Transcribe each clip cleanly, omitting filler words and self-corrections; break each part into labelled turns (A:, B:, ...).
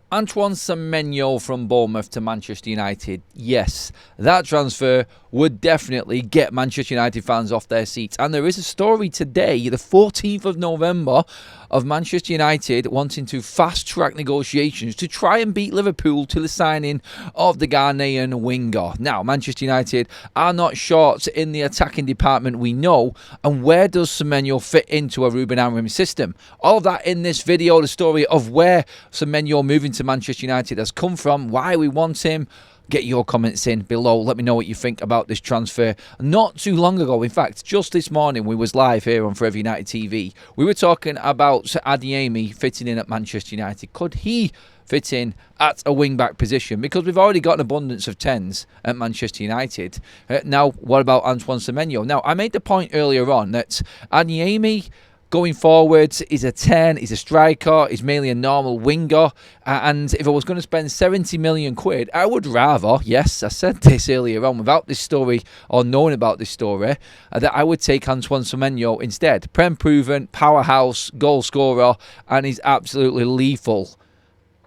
A: Antoine Semenyo from Bournemouth to Manchester United. Yes, that transfer would definitely get Manchester United fans off their seats. And there is a story today, the 14th of November, of Manchester United wanting to fast-track negotiations to try and beat Liverpool to the signing of the Ghanaian winger. Now, Manchester United are not short in the attacking department, we know. And where does Semenyo fit into a Ruben Amorim system? All of that in this video, the story of where Semenyo moving to Manchester United has come from, why we want him. Get your comments in below. Let me know what you think about this transfer. Not too long ago, in fact, just this morning, we was live here on Forever United TV. We were talking about Adeyemi fitting in at Manchester United. Could he fit in at a wing-back position? Because we've already got an abundance of 10s at Manchester United. Now, what about Antoine Semenyo? Now, I made the point earlier on that Adeyemi, going forwards, he's a 10, he's a striker, he's mainly a normal winger, and if I was going to spend 70 million quid, I would rather, yes, I said this earlier on, without this story, or knowing about this story, that I would take Antoine Semenyo instead. Prem-proven, powerhouse, goal scorer, and he's absolutely lethal.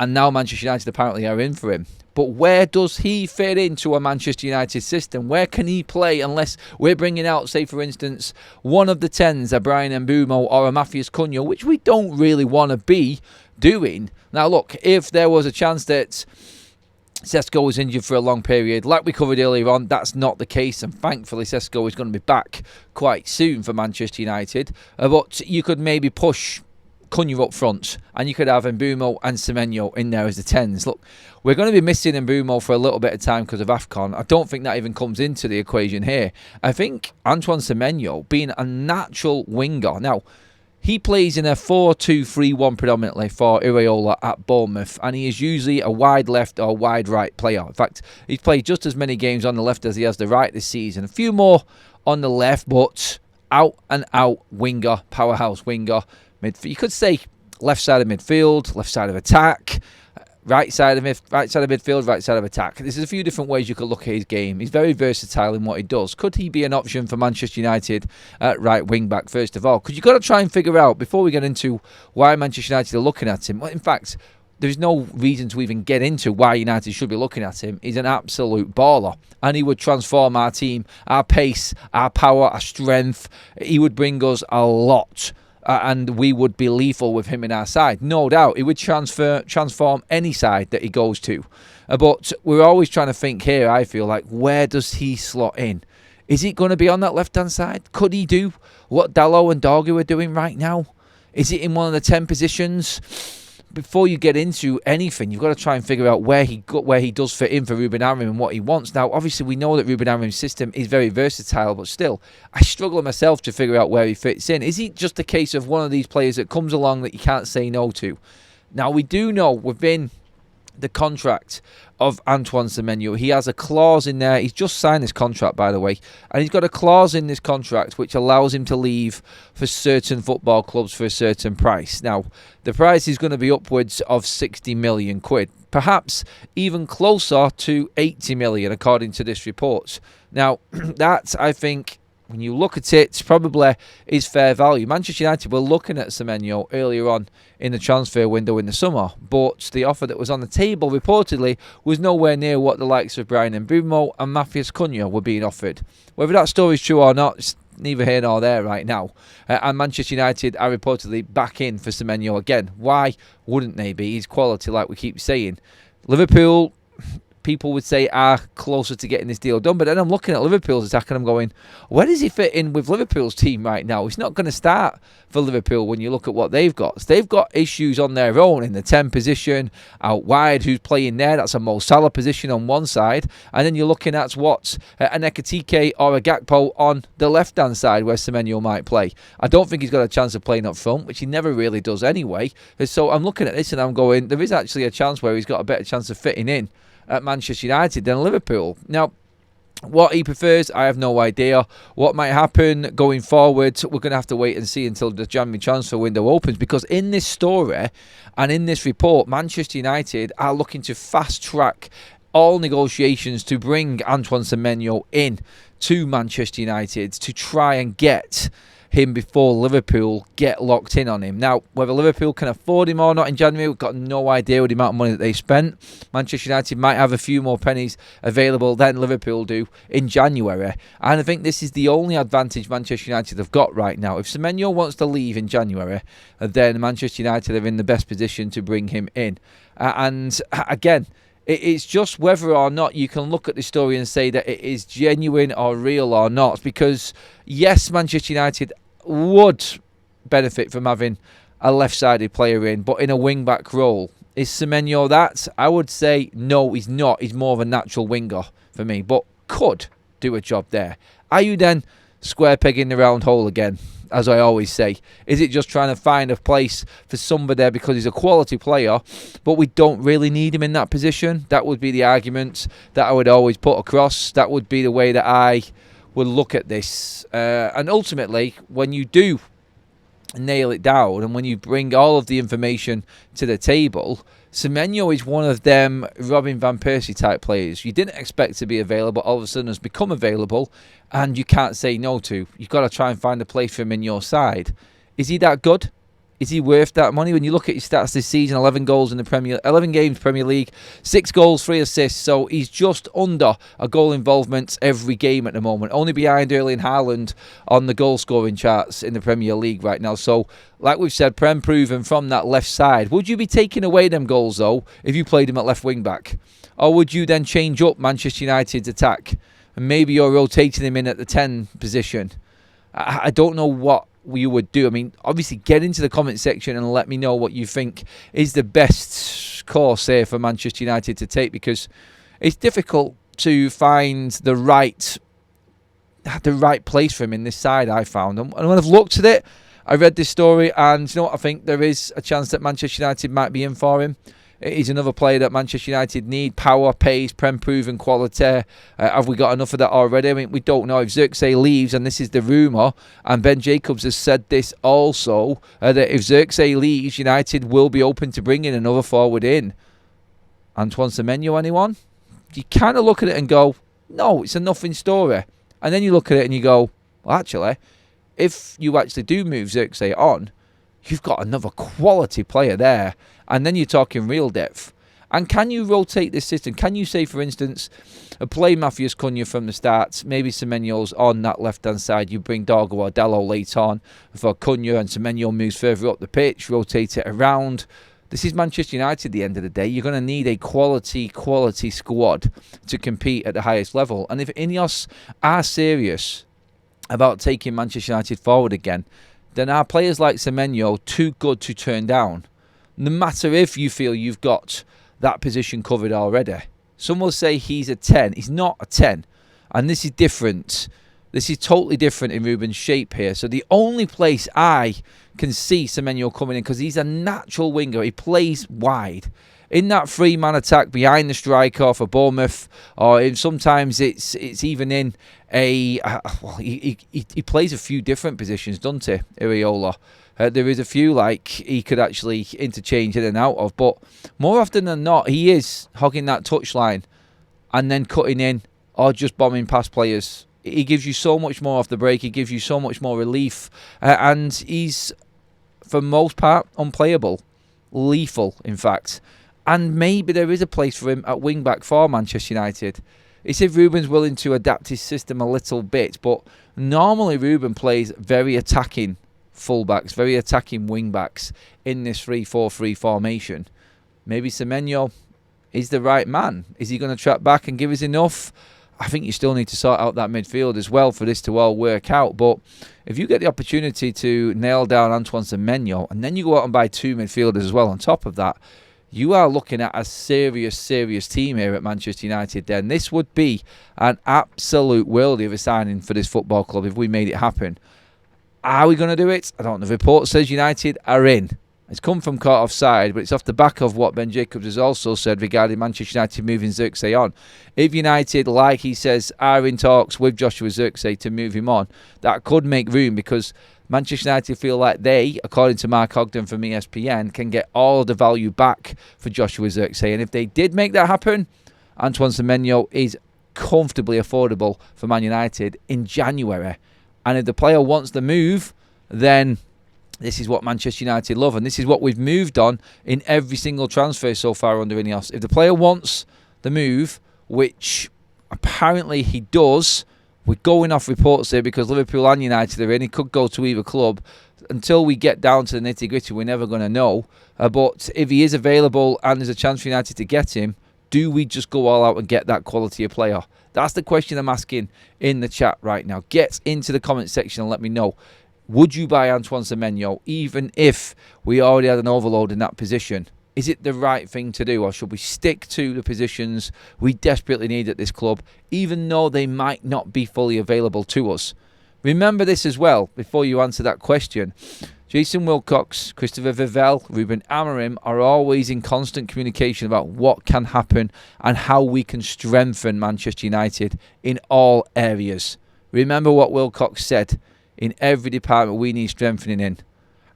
A: And now Manchester United apparently are in for him. But where does he fit into a Manchester United system? Where can he play unless we're bringing out, say, for instance, one of the 10s, a Brian Mbeumo or a Matthias Cunha, which we don't really want to be doing. Now, look, if there was a chance that Sesko was injured for a long period, like we covered earlier on, that's not the case, and thankfully Sesko is going to be back quite soon for Manchester United. But you could maybe push Cunha up front, and you could have Mbeumo and Semenyo in there as the 10s. Look, we're going to be missing Mbeumo for a little bit of time because of AFCON. I don't think that even comes into the equation here. I think Antoine Semenyo being a natural winger. Now, he plays in a 4-2-3-1 predominantly for Iraola at Bournemouth, and he is usually a wide left or wide right player. In fact, he's played just as many games on the left as he has the right this season. A few more on the left, but out and out winger, powerhouse winger. You could say left side of midfield, left side of attack, right side of midfield, right side of attack. There's a few different ways you could look at his game. He's very versatile in what he does. Could he be an option for Manchester United at right wing back, first of all? Because you've got to try and figure out, before we get into why Manchester United are looking at him, well, in fact, there's no reason to even get into why United should be looking at him. He's an absolute baller, and he would transform our team, our pace, our power, our strength. He would bring us a lot. And we would be lethal with him in our side. No doubt, he would transform any side that he goes to. But we're always trying to think here, I feel like, where does he slot in? Is he going to be on that left-hand side? Could he do what Dalot and Dorgu are doing right now? Is it in one of the 10 positions? Before you get into anything, you've got to try and figure out where he does fit in for Ruben Amorim and what he wants. Now, obviously, we know that Ruben Amorim's system is very versatile, but still, I struggle myself to figure out where he fits in. Is he just a case of one of these players that comes along that you can't say no to? Now, we do know within the contract of Antoine Semenyo, he has a clause in there. He's just signed this contract, by the way, and he's got a clause in this contract which allows him to leave for certain football clubs for a certain price. Now, the price is going to be upwards of 60 million quid, perhaps even closer to 80 million, according to this report. Now, that, I think, when you look at it, probably is fair value. Manchester United were looking at Semenyo earlier on in the transfer window in the summer, but the offer that was on the table reportedly was nowhere near what the likes of Brian Mbeumo and Matthias Cunha were being offered. Whether that story is true or not, it's neither here nor there right now. And Manchester United are reportedly back in for Semenyo again. Why wouldn't they be? He's quality, like we keep saying. Liverpool, people would say, are closer to getting this deal done. But then I'm looking at Liverpool's attack and I'm going, where does he fit in with Liverpool's team right now? He's not going to start for Liverpool when you look at what they've got. So they've got issues on their own in the 10 position, out wide, who's playing there. That's a Mo Salah position on one side. And then you're looking at what? An Ekitike or a Gakpo on the left-hand side where Semenyo might play. I don't think he's got a chance of playing up front, which he never really does anyway. So I'm looking at this and I'm going, there is actually a chance where he's got a better chance of fitting in at Manchester United than Liverpool. Now, what he prefers, I have no idea. What might happen going forward, we're going to have to wait and see until the January transfer window opens, because in this story and in this report, Manchester United are looking to fast-track all negotiations to bring Antoine Semenyo in to Manchester United to try and get him before Liverpool get locked in on him. Now, whether Liverpool can afford him or not in January, we've got no idea with the amount of money that they spent. Manchester United might have a few more pennies available than Liverpool do in January. And I think this is the only advantage Manchester United have got right now. If Semenyo wants to leave in January, then Manchester United are in the best position to bring him in. And again, it's just whether or not you can look at the story and say that it is genuine or real or not. Because, yes, Manchester United would benefit from having a left-sided player in, but in a wing-back role. Is Semenyo that? I would say no, he's not. He's more of a natural winger for me, but could do a job there. Are you then square peg in the round hole again, as I always say? Is it just trying to find a place for somebody there because he's a quality player, but we don't really need him in that position? That would be the argument that I would always put across. That would be the way that I would look at this. And ultimately, when you do nail it down and when you bring all of the information to the table, Semenyo is one of them Robin Van Persie type players you didn't expect to be available, all of a sudden has become available, and you can't say no to. You've got to try and find a place for him in your side. Is he that good? Is he worth that money? When you look at his stats this season, 11 goals in the 11 games Premier League, 6 goals, 3 assists. So he's just under a goal involvement every game at the moment. Only behind Erling Haaland on the goal scoring charts in the Premier League right now. So, like we've said, Prem proven from that left side. Would you be taking away them goals though if you played him at left wing back? Or would you then change up Manchester United's attack? And maybe you're rotating him in at the 10 position. I don't know what you would do. I mean, obviously get into the comment section and let me know what you think is the best course here for Manchester United to take, because it's difficult to find the right place for him in this side, I found. And when I've looked at it, I read this story, and you know what, I think there is a chance that Manchester United might be in for him. He's another player that Manchester United need. Power, pace, Prem-proven quality. Have we got enough of that already? I mean, we don't know. If Xerxes leaves, and this is the rumour, and Ben Jacobs has said this also, that if Xerxes leaves, United will be open to bringing another forward in. Antoine Semenyo, anyone? You kind of look at it and go, no, it's a nothing story. And then you look at it and you go, well, actually, if you actually do move Xerxes on, you've got another quality player there. And then you're talking real depth. And can you rotate this system? Can you say, for instance, play Matheus Cunha from the start, maybe Semenyo's on that left-hand side, you bring Dorgo or Dalot late on for Cunha, and Semenyo moves further up the pitch, rotate it around. This is Manchester United at the end of the day. You're going to need a quality squad to compete at the highest level. And if Ineos are serious about taking Manchester United forward again, then are players like Semenyo too good to turn down? No matter if you feel you've got that position covered already. Some will say he's a 10. He's not a 10. And this is different. This is totally different in Ruben's shape here. So the only place I can see Semenyo coming in, because he's a natural winger, he plays wide. In that three-man attack behind the striker for Bournemouth, or sometimes it's even in a... he plays a few different positions, doesn't he, Iriola? There is a few like he could actually interchange in and out of, but more often than not, he is hogging that touchline and then cutting in or just bombing past players. He gives you so much more off the break. He gives you so much more relief, and he's, for most part, unplayable, lethal, in fact. And maybe there is a place for him at wing-back for Manchester United. He said Ruben's willing to adapt his system a little bit, but normally Ruben plays very attacking fullbacks, very attacking wing-backs in this 3-4-3 formation. Maybe Semenyo is the right man. Is he going to track back and give us enough? I think you still need to sort out that midfield as well for this to all work out. But if you get the opportunity to nail down Antoine Semenyo, and then you go out and buy 2 midfielders as well on top of that, you are looking at a serious team here at Manchester United. Then this would be an absolute worldie of a signing for this football club if we made it happen. Are we going to do it? I don't know. The report says United are in. It's come from caught offside, but it's off the back of what Ben Jacobs has also said regarding Manchester United moving Xerxes on. If United, like he says, are in talks with Joshua Xerxes to move him on, that could make room, because Manchester United feel like they, according to Mark Ogden from ESPN, can get all the value back for Joshua Xerxes. And if they did make that happen, Antoine Semenyo is comfortably affordable for Man United in January. And if the player wants the move, then this is what Manchester United love, and this is what we've moved on in every single transfer so far under Ineos. If the player wants the move, which apparently he does, we're going off reports here because Liverpool and United are in. He could go to either club. Until we get down to the nitty-gritty, we're never going to know. But if he is available and there's a chance for United to get him, do we just go all out and get that quality of player? That's the question I'm asking in the chat right now. Get into the comment section and let me know. Would you buy Antoine Semenyo even if we already had an overload in that position? Is it the right thing to do, or should we stick to the positions we desperately need at this club, even though they might not be fully available to us? Remember this as well, before you answer that question. Jason Wilcox, Christopher Vivell, Ruben Amorim are always in constant communication about what can happen and how we can strengthen Manchester United in all areas. Remember what Wilcox said. In every department we need strengthening in.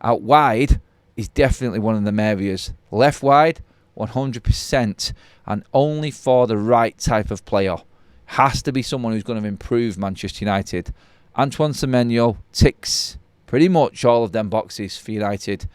A: Out wide is definitely one of them areas. Left wide, 100%. And only for the right type of player. Has to be someone who's going to improve Manchester United. Antoine Semenyo ticks pretty much all of them boxes for United.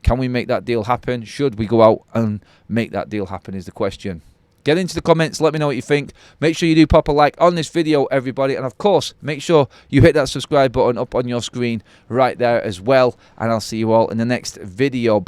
A: Can we make that deal happen? Should we go out and make that deal happen is the question. Get into the comments, let me know what you think. Make sure you do pop a like on this video, everybody. And of course, make sure you hit that subscribe button up on your screen right there as well. And I'll see you all in the next video.